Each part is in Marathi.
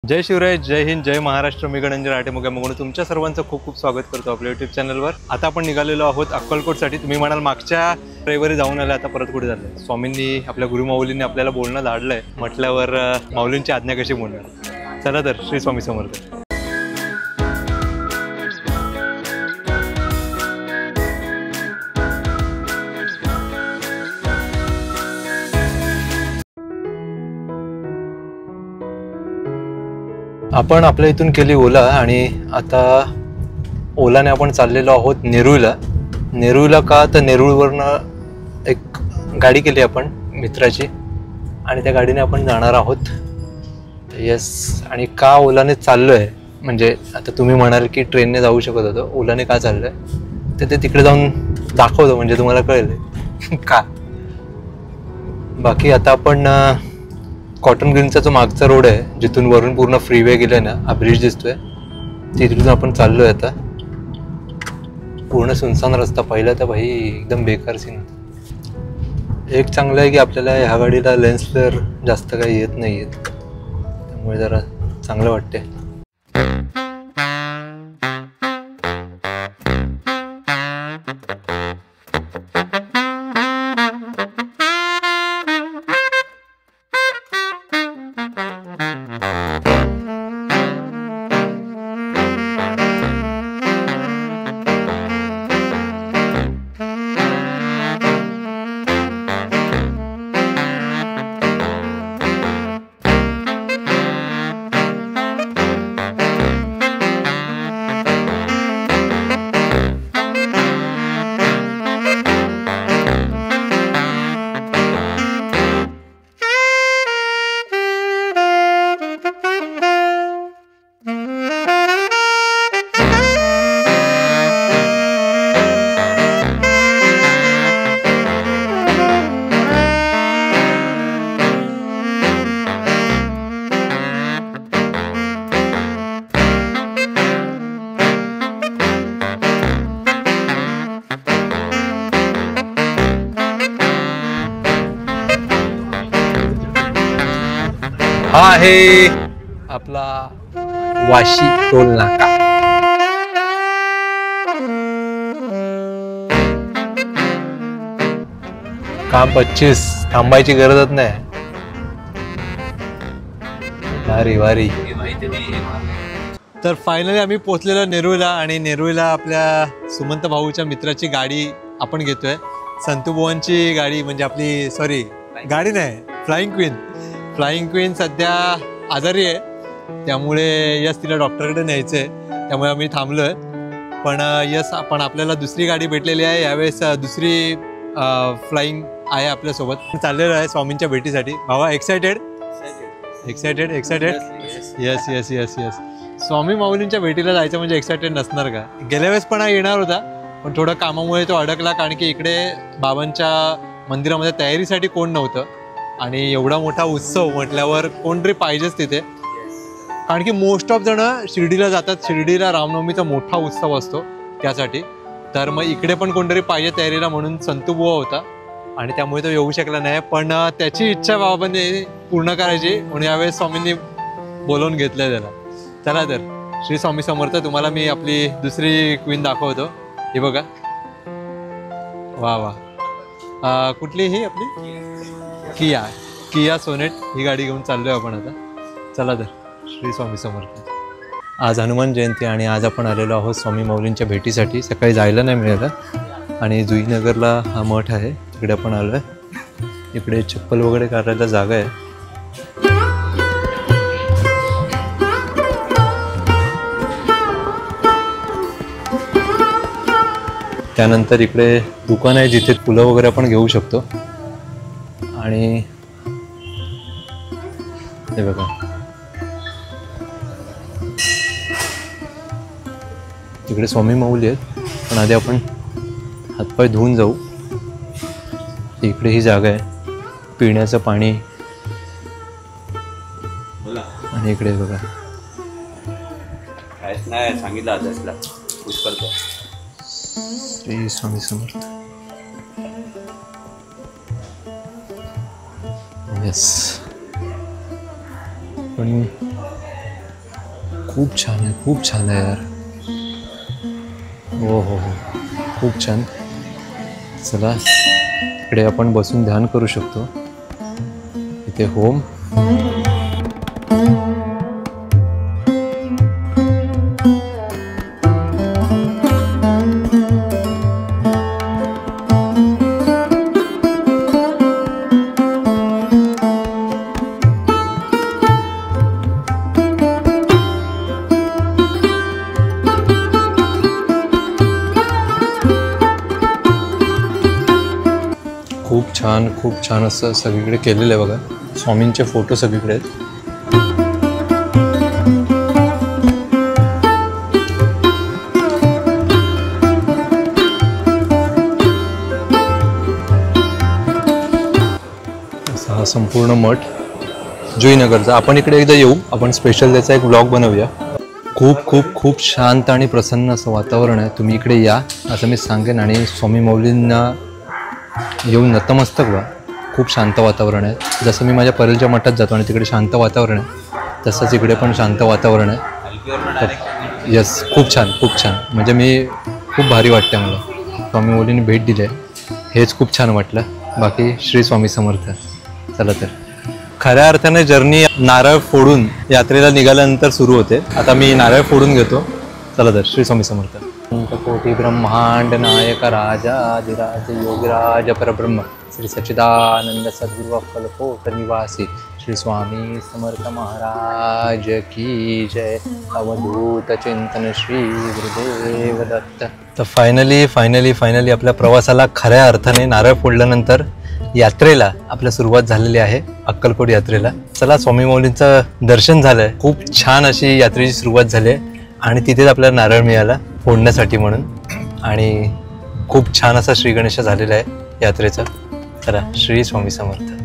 जय शिवराय, जय हिंद, जय महाराष्ट्र. मी गणेश राठे मुगा म्हणून तुमच्या सर्वांचं खूप खूप स्वागत करतो आपल्या यूट्यूब चॅनलवर. आता आपण निघालेलो आहोत अक्कलकोटसाठी. तुम्ही म्हणाल मागच्या रविवारी जाऊन आले, आता परत कुठे झालं? स्वामींनी आपल्या गुरुमाऊलींनी आपल्याला बोलणं धाडलंय म्हटल्यावर माऊलींची आज्ञा कशी बोलणार. चला तर, श्री स्वामी समर्थ. आपण आपल्या इथून केली ओला आणि आता ओलाने आपण चाललेलो आहोत नेरूळला. नेरूळला का तर नेरूळवरनं एक गाडी केली आपण मित्राची आणि त्या गाडीने आपण जाणार आहोत. येस. आणि का ओलाने चाललो आहे म्हणजे आता तुम्ही म्हणाल की ट्रेनने जाऊ शकत होतं, ओलाने का चाललो आहे तर ते तिकडे जाऊन दाखवतो म्हणजे तुम्हाला कळेल का. बाकी आता आपण कॉटन ग्रीनचा जो मागचा रोड आहे जिथून वरून पूर्ण फ्रीवे गेलाय ना, हा ब्रिज दिसतोय तिथून आपण चाललोय. आता पूर्ण सुनसान रस्ता. पहिला तर भाई एकदम बेकार सीन होता. एक चांगलं आहे की आपल्याला ह्या गाडीला लेन्स फ्लेअर जास्त काही येत नाही आहेत, त्यामुळे जरा चांगलं वाटते. हा आहे आपला वाशी टोल नाका. काम 25, थांबायची गरजच नाही. वारी वारी. तर फायनली आम्ही पोहोचलेलो नेरूळला आणि नेरूळला आपल्या सुमंत भाऊच्या मित्राची गाडी आपण घेतोय. संतूभुवांची गाडी म्हणजे आपली, सॉरी गाडी नाही, फ्लाइंग क्वीन. फ्लाइंग क्वीन सध्या आजारी आहे, त्यामुळे यस तिला डॉक्टरकडे न्यायचं आहे, त्यामुळे आम्ही थांबलो आहे. पण यस आपण आपल्याला दुसरी गाडी भेटलेली आहे. यावेळेस दुसरी फ्लाइंग आहे आपल्यासोबत. चाललेलो आहे स्वामींच्या भेटीसाठी. भावा excited excited excited. Yes yes yes yes. स्वामी माऊलींच्या भेटीला जायचं म्हणजे एक्सायटेड नसणार का. गेल्या वेळेस पण येणार होता, पण थोडं कामामुळे तो अडकला, कारण की इकडे बाबांच्या मंदिरामध्ये तयारीसाठी कोण नव्हतं आणि एवढा मोठा उत्सव म्हटल्यावर कोणतरी पाहिजेच तिथे, कारण की मोस्ट ऑफ जण शिर्डीला जातात. शिर्डीला रामनवमीचा मोठा उत्सव असतो त्यासाठी, तर मग इकडे पण कोणतरी पाहिजे तयारीला, म्हणून संतूबुवा होता आणि त्यामुळे तो येऊ शकला नाही. पण त्याची इच्छा बाबांनी पूर्ण करायची म्हणून यावेळेस स्वामींनी बोलवून घेतलं त्याला. चला तर, श्री स्वामी समर्थ. तुम्हाला मी आपली दुसरी क्वीन दाखवतो. हे बघा, वा वा. कुठली ही आपली किया सोनेट ही गाडी घेऊन चाललोय आपण आता. चला तर, श्री स्वामी समर्थ. आज हनुमान जयंती आणि आज आपण आलेलो आहोत स्वामी माऊलींच्या भेटीसाठी. सकाळी जायला नाही मिळालं आणि जुईनगरला हा मठ आहे तिकडे आपण आलो आहे. इकडे चप्पल वगैरे काढायला जागा आहे. त्यानंतर इकडे दुकान आहे जिथे फुलं वगैरे आपण घेऊ शकतो. आणि हे बघा, तिकडे स्वामी माऊली आहेत, पण आधी आपण हातपाय धुवून जाऊ. इकडे ही जागा आहे, पिण्याचं पाणी. आणि इकडे बघा, नाही सांगितलं अभ्यासला पुष्कळ. श्री स्वामी समर्थ. येस. पण खूप छान आहे यार. हो हो हो, खूप छान. चला इकडे आपण बसून ध्यान करू शकतो. इथे होम. खूप छान असं सगळीकडे केलेलं आहे बघा. स्वामींचे फोटो सगळीकडे आहेत. असा हा संपूर्ण मठ जुईनगरचा. आपण इकडे एकदा येऊ, आपण स्पेशल त्याचा एक व्लॉग बनवूया. खूप शांत आणि प्रसन्न असं वातावरण आहे. तुम्ही इकडे या असं मी सांगेन. आणि स्वामी माऊलींना येऊन नतमस्तक व्हा. खूप शांत वातावरण आहे. जसं मी माझ्या परेलच्या मठात जातो आणि तिकडे शांत वातावरण आहे, तसंच इकडे पण शांत वातावरण आहे. यस, खूप छान. म्हणजे मी खूप भारी वाटतं मला. स्वामी माऊलींनी भेट दिली आहे, हेच खूप छान वाटलं. बाकी श्री स्वामी समर्थ. चला तर खऱ्या अर्थाने जर्नी नारळ फोडून यात्रेला निघाल्यानंतर सुरू होते. आता मी नारळ फोडून घेतो. चला तर श्री स्वामी समर्थ. कोटी ब्रह्मांड नायक राजाधिराज योगिराज परब्रह्म श्री सच्चिदानंद सद्गुरु अक्कलकोट निवासी श्री स्वामी समर्थ महाराज की जय. अवधूत चिंतन श्री गुरुदेव दत्त. तर फायनली आपल्या प्रवासाला खऱ्या अर्थाने नारळ फोडल्यानंतर यात्रेला आपल्या सुरुवात झालेली आहे, अक्कलकोट यात्रेला. चला, स्वामी माऊलींचं दर्शन झालंय. खूप छान अशी यात्रेची सुरुवात झाली आणि तिथेच आपल्याला नारळ मिळाला फोडण्यासाठी म्हणून. आणि खूप छान असा श्री गणेश झालेला आहे यात्रेचा. चला, श्री स्वामी समर्थ.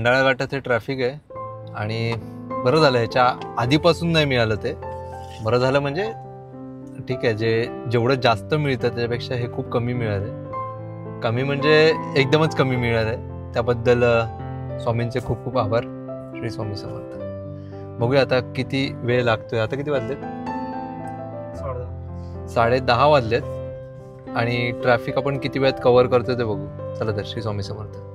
खंडाळा घाटात हे ट्रॅफिक आहे आणि बरं झालं ह्याच्या आधीपासून नाही मिळालं ते. बरं झालं म्हणजे ठीक आहे, जेवढं जास्त मिळतं त्याच्यापेक्षा हे खूप कमी मिळालं. कमी म्हणजे एकदमच कमी मिळालं. त्याबद्दल स्वामींचे खूप खूप आभार. श्री स्वामी समर्थ. बघूया आता किती वेळ लागतोय. आता किती वाजलेत? 10:30 वाजलेत आणि ट्रॅफिक आपण किती वेळात कव्हर करतोय ते बघू. चला तर. श्री स्वामी समर्थ.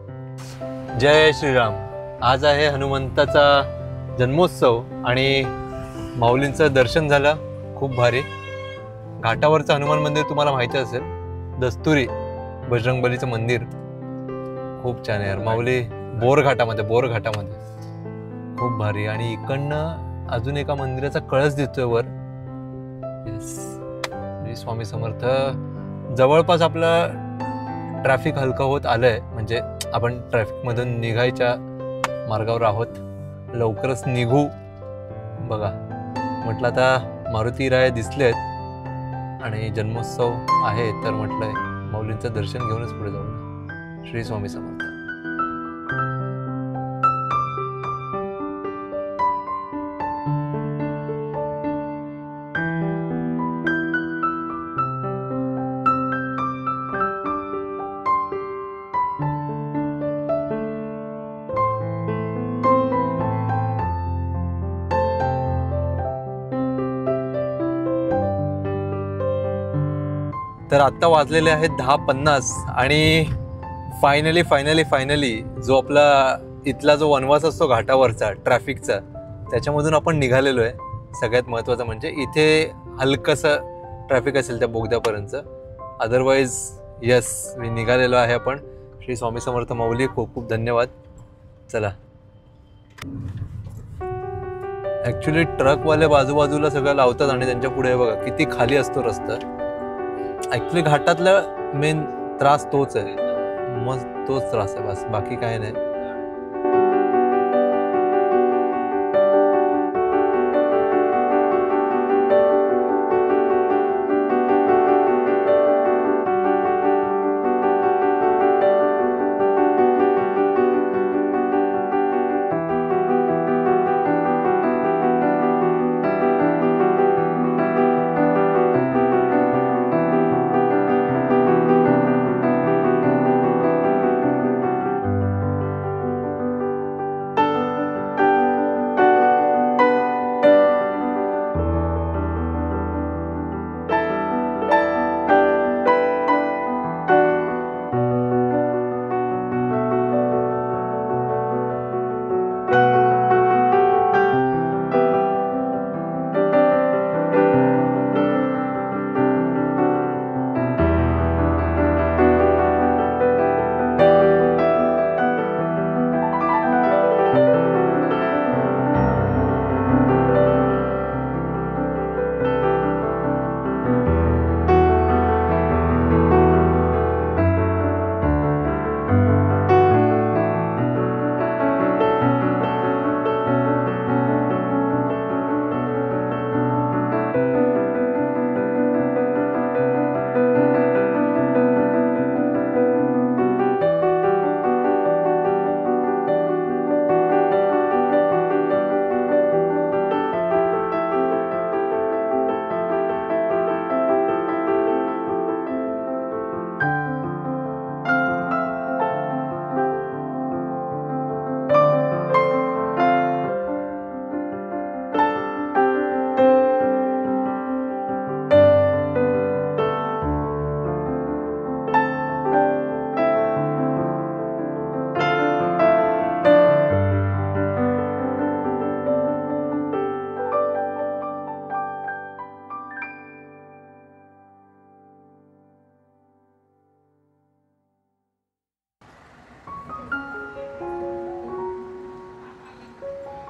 जय श्रीराम. आज आहे हनुमंताचा जन्मोत्सव आणि माऊलींचं दर्शन झालं. खूप भारी. घाटावरचं हनुमान मंदिर तुम्हाला माहिती असेल, दस्तुरी बजरंगबलीचं मंदिर खूप छान आहे यार. माऊली बोरघाटामध्ये खूप भारी. आणि इकडनं अजून एका मंदिराचा कळस दिसतोय वर. श्री स्वामी समर्थ. जवळपास आपलं ट्रॅफिक हलकं होत आलंय, म्हणजे आपण ट्रॅफिकमधून निघायच्या मार्गावर आहोत. लवकरच निघू. बघा म्हटलं आता मारुती राय दिसलेत आणि जन्मोत्सव आहे तर म्हटलंय माऊलींचं दर्शन घेऊनच पुढे जाऊ. श्री स्वामी समर्थ. तर आत्ता वाजलेले आहेत 10:50 आणि फायनली जो आपला इथला जो वनवास असतो घाटावरचा ट्रॅफिकचा, त्याच्यामधून आपण निघालेलो आहे. सगळ्यात महत्त्वाचं म्हणजे इथे हलकंसं ट्रॅफिक असेल त्या बोगद्यापर्यंत. अदरवाईज यस मी निघालेलो आहे आपण. श्री स्वामी समर्थ माऊली. खूप खूप धन्यवाद. चला. ॲक्च्युली ट्रकवाले बाजूबाजूला सगळं लावतात आणि त्यांच्या पुढे बघा किती खाली असतो रस्ता. ॲक्च्युली घाटातला मेन त्रास तोच आहे. मग तोच त्रास आहे बस, बाकी काय नाही.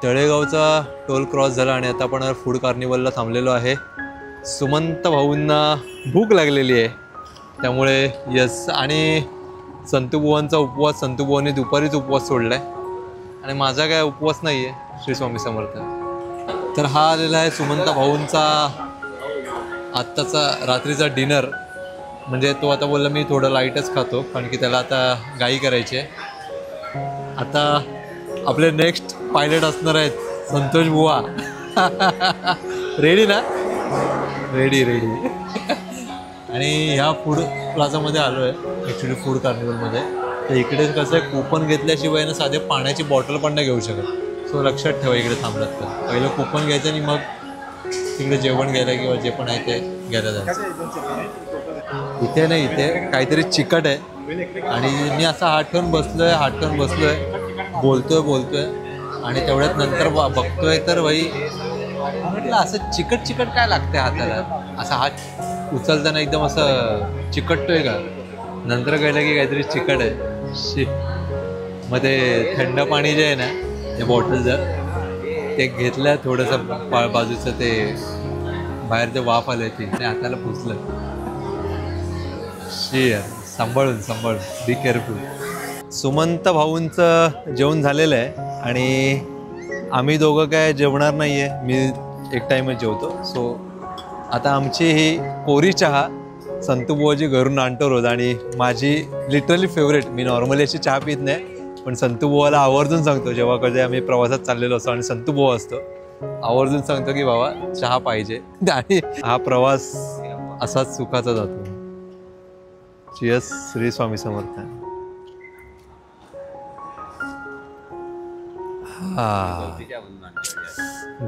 तळेगावचा टोल क्रॉस झाला आणि आता आपण फूड कार्निवलला थांबलेलो आहे. सुमंत भाऊंना भूक लागलेली आहे त्यामुळे यस. आणि संतुबुवांचा उपवास, संतुबुवांनी दुपारीच उपवास सोडला आहे आणि माझा काय उपवास नाही आहे. श्री स्वामी समर्थ. तर हा आलेला आहे सुमंत भाऊंचा आत्ताचा रात्रीचा डिनर. म्हणजे तो आता बोलला मी थोडं लाईटच खातो कारण की त्याला आता गाई करायची आहे. आता आपले नेक्स्ट पायलट असणार आहेत संतोष बुवा. रेडी ना? रेडी. आणि ह्या फूड प्लाझामध्ये आलो आहे ॲक्च्युली, फूड कार्निवलमध्ये. तर इकडे कसं आहे, कूपन घेतल्याशिवाय ना साधे पाण्याची बॉटल पण नाही घेऊ शकत. सो लक्षात ठेवा इकडे थांबलात तर पहिलं कूपन घ्यायचं आणि मग तिकडे जेवण घ्यायला किंवा जे पण आहे ते घ्यायला जायचं. इथे नाही, इथे काहीतरी चिकट आहे आणि मी असा हात ठेवून बसलोय बोलतोय आणि तेवढ्यात नंतर बघतोय तर भाई म्हटलं असं चिकट काय लागतंय हाताला, असा हात उचलताना एकदम असं चिकटतोय का, नंतर कळलं की काहीतरी चिकट आहे. मग ते थंड पाणी जे आहे ना ते बॉटलचं ते घेतलं, थोडंसं बाजूचं ते बाहेर ते वाफ आलं ते हाताला पुसलं. सांभाळून बी केअरफुल. सुमंत भाऊंचं जेवण झालेलं आहे आणि आम्ही दोघं काय जेवणार नाही आहे, मी एक टाईमच जेवतो. सो आता आमची ही कोरी चहा संतूबुवाजी घरून आणतो रोज आणि माझी लिटरली फेवरेट. मी नॉर्मली अशी चहा पित नाही, पण संतूबुवाला आवर्जून सांगतो जेव्हा कधी आम्ही प्रवासात चाललेलो असतो आणि संतूबुवा असतो, आवर्जून सांगतो की बाबा चहा पाहिजे. आणि हा प्रवास असाच सुखाचा जातो. चियर्स. श्री स्वामी समर्थ.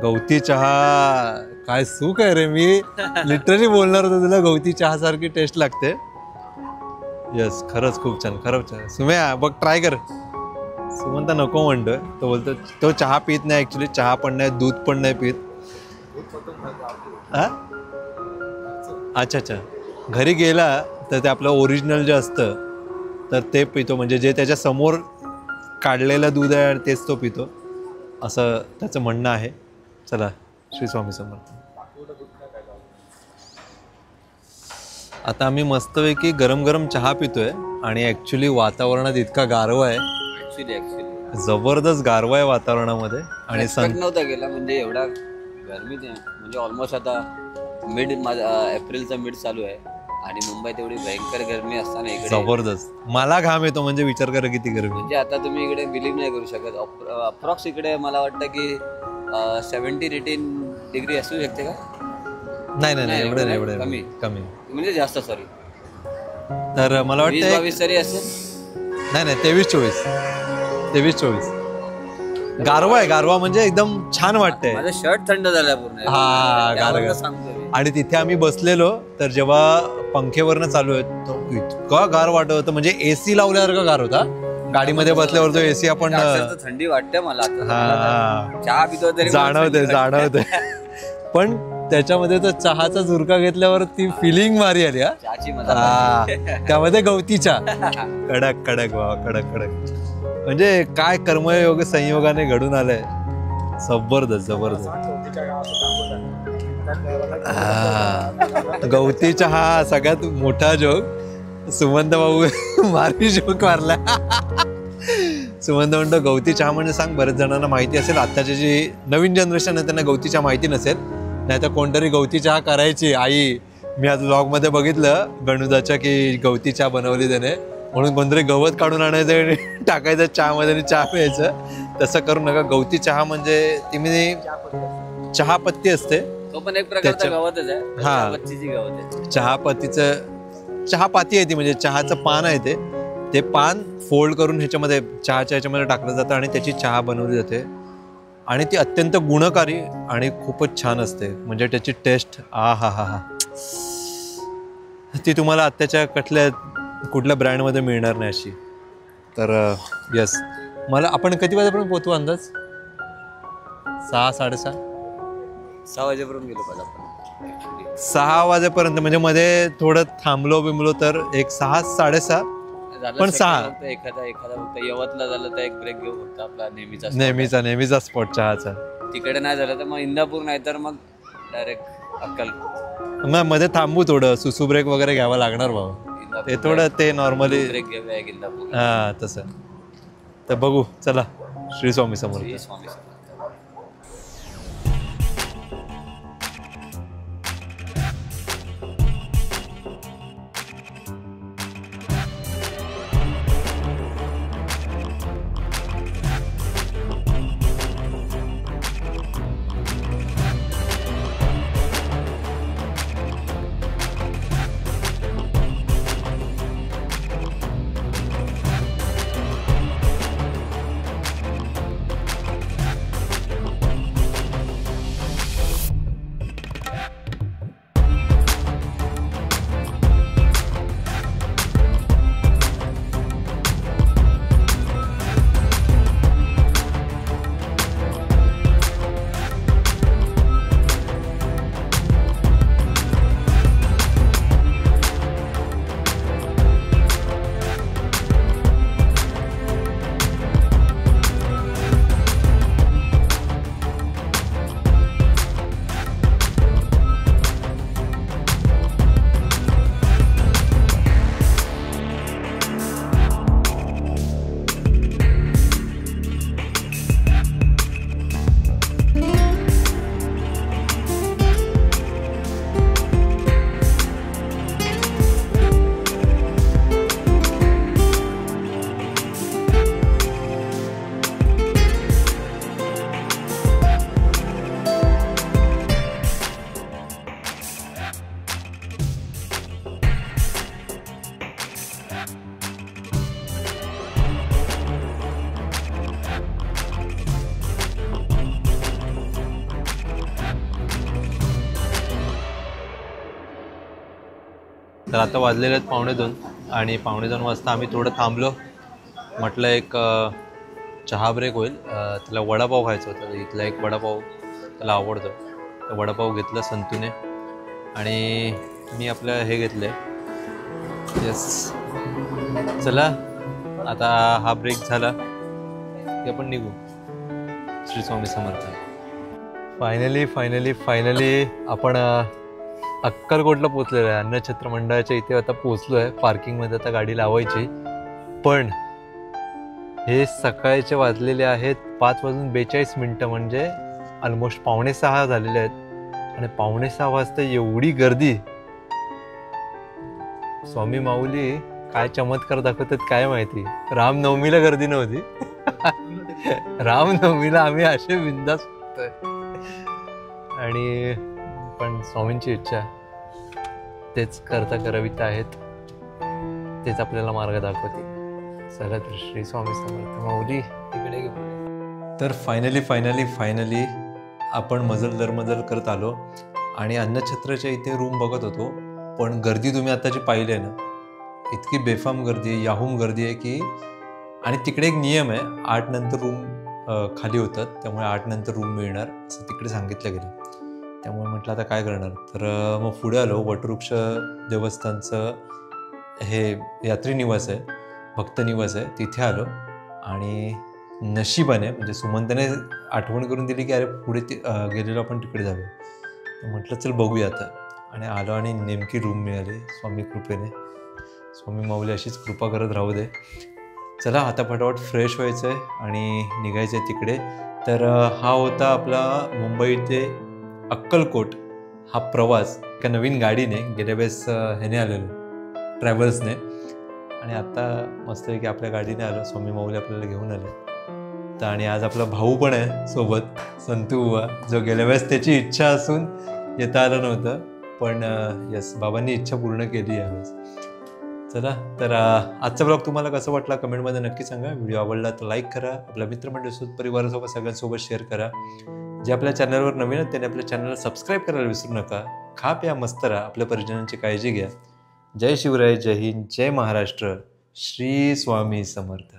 गवती चहा काय सुख आहे रे. मी लिटरली बोलणार होतो तुला, गवती चहा सारखी टेस्ट लागते. यस, खरंच खूप छान, खरंच छान. सुम्या बघ, ट्राय कर. सुमंत नको म्हणतोय, तो बोलतो तो चहा पित नाही ऍक्च्युली, चहा पण नाही, दूध पण नाही पित. हा, अच्छा. घरी गेला तर ते आपलं ओरिजिनल जे असतं तर ते पितो, म्हणजे जे त्याच्या समोर काढलेलं दूध आहे तेच तो पितो, असं त्याचं म्हणणं आहे. चला, श्री स्वामी समर्थ. आता आम्ही मस्तपैकी गरम चहा पितोय आणि ॲक्च्युली वातावरणात इतका गारवा आहे, जबरदस्त गारवा आहे वातावरणामध्ये. आणि नव्हता गेला म्हणजे एवढा गरमी म्हणजे ऑलमोस्ट आता एप्रिलचा मिड चालू आहे आणि मुंबईत एवढी भयंकर गरमी असताना इकडे जबरदस्त मला घाम येतो. म्हणजे विचार करा किती गरमी. म्हणजे आता तुम्ही इकडे बिलीव्ह नाही करू शकत, अप्रॉक्स इकडे मला वाटतं की 17-18 डिग्री असू शकते का? नाही एवढं कमी म्हणजे जास्त, सॉरी. तर मला वाटतं 22 तरी असेल. नाही 23-24 गारवा म्हणजे एकदम छान वाटतंय. माझं शर्ट थंड झालं पूर्ण. हा, गारवा. आणि तिथे आम्ही बसलेलो तर जेव्हा पंखेवरनं चालू आहे तो इतका गार वाटत होतं, म्हणजे एसी लावल्यासारखा गार होता. गाडीमध्ये बसल्यावर तो एसी आपण थंडी वाटते मला. हा, चहा पितो तरी जाणवते. पण त्याच्यामध्ये तो चहाचा झुरका घेतल्यावर ती फिलिंग भारी आली. हा, त्यामध्ये गवती चहा कडक म्हणजे काय कर्मयोग संयोगाने घडून आलंय. जबरदस्त. गवती चहा सगळ्यात मोठा जोक. सुमंत भाऊ भारी जोक मारला. सुमंत म्हणतो गवती चहा म्हणजे सांग. बरेच जणांना माहिती असेल, आत्ताची जी नवीन जनरेशन आहे त्यांना गवती चहा माहिती नसेल, नाही तर कोणतरी गवती चहा करायची आई. मी आज व्लॉगमध्ये बघितलं गणुदाच्या की गवती चहा बनवली त्याने, म्हणून कोणतरी गवत काढून आणायचं टाकायचं चहामध्ये आणि चहा प्यायचं. तसं करू नका. गवती चहा म्हणजे ती मी चहापत्ती असते, तो पण एक प्रकारचा गवतच आहे. हा, चहापाती आहे ती, म्हणजे चहाचं पान आहे ते पान फोल्ड करून ह्याच्यामध्ये ह्याच्यामध्ये टाकलं जातं आणि त्याची चहा बनवली जाते. आणि ती अत्यंत गुणकारी आणि खूपच छान असते. म्हणजे त्याची टेस्ट हा ती तुम्हाला आत्ताच्या कुठल्या ब्रँडमध्ये मिळणार नाही अशी. तर यस, मला आपण किती वाजेपर्यंत पोहोचू अंदाज? 6-6:30 वाजेपर्यंत गेलो पाहिजे. 6 वाजेपर्यंत म्हणजे मध्ये थोडं थांबलो तर एक 6-6:30. पण 6 एखादा फक्त यवतला झालं तर एक ब्रेक घेऊ फक्त आपला नेहमीचा स्पॉट चहाचा. तिकडे नाही झालं तर मग इंदापूर, नाही तर मग डायरेक्ट अक्कल. मग मध्ये थांबू थोडं, सुसू ब्रेक वगैरे घ्यावा लागणार बाबा. ते थोडं ते नॉर्मली ब्रेक घेऊया इंदापूर. हा, तसं. तर बघू, चला. श्री स्वामी समर्थ. तर आता वाजलेले आहेत 1:45 आणि 1:45 वाजता आम्ही थोडं थांबलो. म्हटलं एक चहा ब्रेक होईल. त्याला वडापाव खायचा होता. इथला एक वडापाव त्याला आवडतो. तर वडापाव घेतला संतूने आणि मी आपलं हे घेतलं आहे. येस, चला आता हा ब्रेक झाला की आपण निघू. श्री स्वामी समर्थ. फायनली आपण अक्कलकोटला पोचलेलो आहे. अन्नछत्र मंडळाच्या इथे आता पोचलो आहे. पार्किंगमध्ये आता गाडी लावायची. पण हे सकाळचे वाजलेले आहेत 5:42 म्हणजे ऑलमोस्ट 5:45 झालेले आहेत. आणि 5:45 वाजता एवढी गर्दी. स्वामी माऊली काय चमत्कार दाखवतात काय माहिती. रामनवमीला गर्दी नव्हती. रामनवमीला आम्ही असे बिंदास होतोय. आणि पण स्वामींची इच्छा तेच करता करविता आहेत. तेच आपल्याला मार्ग दाखवते. चला तर श्री स्वामी समर्थ. माऊली इकडे घेऊन. तर फायनली आपण मजल करत आलो आणि अन्नछत्रच्या इथे रूम बघत होतो. पण गर्दी तुम्ही आताची पाहिली आहे ना, इतकी बेफाम गर्दी आहे, याहूम गर्दी आहे की. आणि तिकडे एक नियम आहे, 8 नंतर रूम खाली होतात. त्यामुळे 8 नंतर रूम मिळणार असं तिकडे सांगितलं गेलं. त्यामुळे म्हटलं आता काय करणार. तर मग पुढे आलो. वटवृक्ष देवस्थानचं हे यात्री निवास आहे, भक्त निवास आहे, तिथे आलो. आणि नशिबाने म्हणजे सुमंतने आठवण करून दिली की अरे पुढे गेलेलो आपण तिकडे जाऊया. तर म्हटलं चल बघूया आता. आणि आलो आणि नेमकी रूम मिळाली स्वामी कृपेने. स्वामी माऊली अशीच कृपा करत राहू दे. चला आता फटाफट फ्रेश व्हायचं आहे आणि निघायचं आहे तिकडे. तर हा होता आपला मुंबई ते अक्कलकोट हा प्रवास एका नवीन गाडीने. गेल्या वेळेस ह्याने आलेलो ट्रॅव्हल्सने. आणि आता मस्तपैकी आपल्या गाडीने आलो. स्वामी माऊली आपल्याला घेऊन आले. तर आणि आज आपला भाऊ पण आहे सोबत, संतू बुवा, जो गेल्या वेळेस त्याची इच्छा असून येता आलं नव्हतं. पण यस, बाबांनी इच्छा पूर्ण केली यावेळेस. चला तर आजचा ब्लॉग तुम्हाला कसं वाटला कमेंटमध्ये नक्की सांगा. व्हिडिओ आवडला तर लाईक करा. आपल्या मित्रमंडळीसोबत, परिवारासोबत, सगळ्यांसोबत शेअर करा. जे आपल्या चॅनलवर नवीन आहेत त्यांनी आपल्या चॅनलला सबस्क्राईब करायला विसरू नका. खा प्या मस्त राहा. आपल्या परिजनांची काळजी घ्या. जय शिवराय, जय हिंद, जय महाराष्ट्र. श्री स्वामी समर्थ.